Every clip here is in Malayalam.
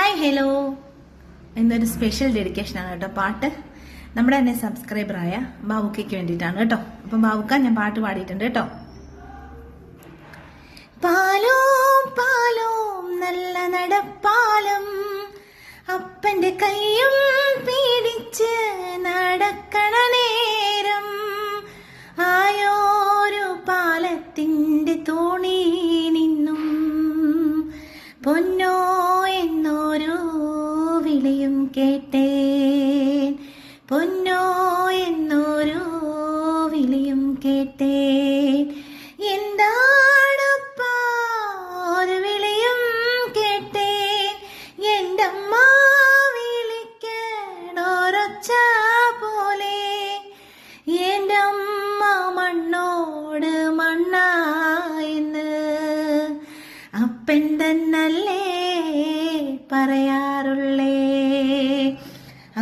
ഹായ് ഹലോ, ഇന്നൊരു സ്പെഷ്യൽ ഡെഡിക്കേഷനാണ് കേട്ടോ. പാട്ട് നമ്മുടെ തന്നെ സബ്സ്ക്രൈബറായ ബാബുക്കയ്ക്ക് വേണ്ടിയിട്ടാണ് കേട്ടോ. അപ്പം ബാബുക്ക, ഞാൻ പാട്ട് പാടിയിട്ടുണ്ട് കേട്ടോ. പാലോ പാലോ നല്ല നടപ്പാലം, അപ്പന്റെ കയ്യും പീഡിച്ച് നടക്കണ നേരം, ആയോരു പാലത്തിന്റെ തോണി നിന്നും പൊന്നോ എന്നോരോ വിളിയും കേട്ടേൻ, പൊന്നോ എന്നോരോ വിളിയും കേട്ടേൻ. എന്താണപ്പാ ഒരു വിളിയും കേട്ടേൻ, എൻ്റെ അമ്മ വിളിക്കണോരൊച്ച പോലെ, എൻ്റെ അമ്മ മണ്ണോട് മണ്ണായെന്ന് അപ്പൻ തന്നല്ലേ പറയാറുള്ളേ,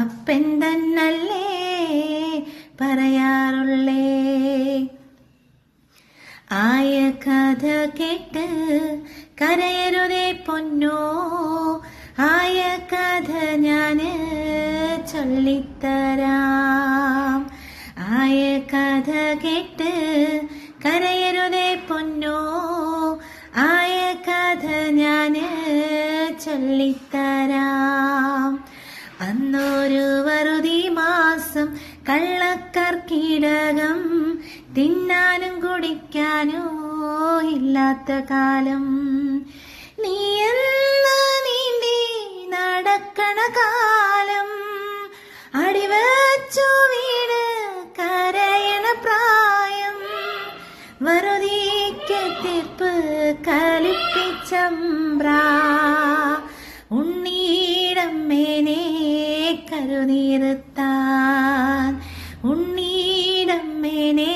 അപ്പൻ തന്നല്ലേ പറയാറുള്ളേ. ആയ കഥ കേട്ട് കരയരുതേ പൊന്നോ, ആയ കഥ ഞാന് ചൊല്ലിത്തരാം. ആയ കഥ കേട്ട് കരയരുതേ പൊന്നോ, ആയ കഥ ഞാന് ചൊല്ലിത്തരാം. അന്നൊരു വറുതി മാസം കള്ളക്കർക്കിടകം, തിന്നാനും കുടിക്കാനോ ഇല്ലാത്ത കാലം, നീ എന്ന് നീന്തി നടക്കണ കാലം, അടിവച്ചു വീട് കരയണ പ്രായം, വറുതിക്ക് തീർപ്പ് കലിപ്പിച്ചമ്പ്രാ, ഉണ്ണീടമ്മേനെ കരുനീർത്താൻ, ഉണ്ണീടമ്മേനെ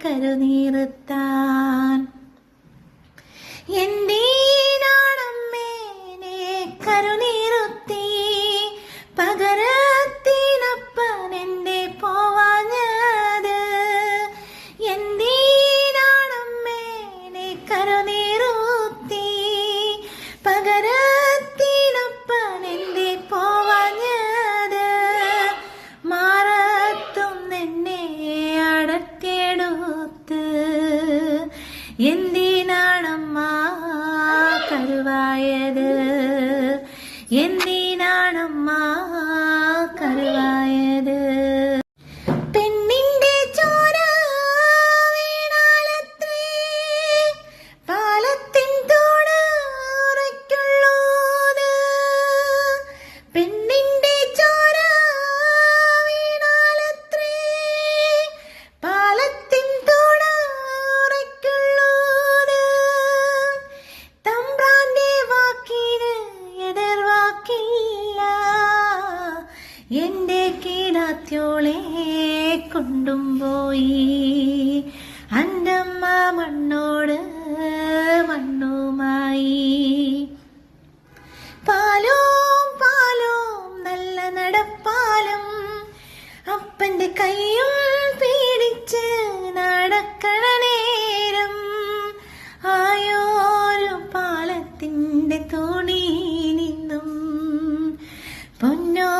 കരുനീർത്താൻ. എന്തിനാണമ്മേനെ കരുനീർത്തി, പകരത്തിനപ്പൻ എന്റെ പോവാഞ്ഞത്, എന്തിനാണമ്മേനെ കരുനീർത്തി, പകരത്തിനപ്പൻ എന്റെ പോവാഞ്ഞത്, മാറത്തും എന്നെ അടർത്തിയെടുത്ത്, എന്തിനാണമ്മ കരുവായത്, എന്തിനാണമ്മ കരുവായത്. പെണ്ണിന്റെ ചോര വീണാലത്രേ പാലത്തിൻ തോട് ഉറയ്ക്കുള്ളൂത്, പെണ്ണിന്റെ ചോര വീണാലത്രേ പാലത്തിൻ തോട് ഉറയ്ക്കുള്ളൂത്, തമ്പ്രാന്റെ വാക്കിന് എതിർവാക്കില്ല, എന്റെ കീടാത്യോളെ കൊണ്ടും പോയി, അൻ്റമ്മ മണ്ണോട് മണ്ണുമായി. പാലോ പാലോ നല്ല നടപ്പാലം, അപ്പന്റെ കയ്യും പീഡിച്ച് നടക്കണ നേരം, ആയോരു പാലത്തിന്റെ തോണി നിന്നും പൊന്നോ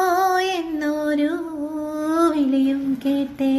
എന്നൊരു വിളിയും കേട്ടേ.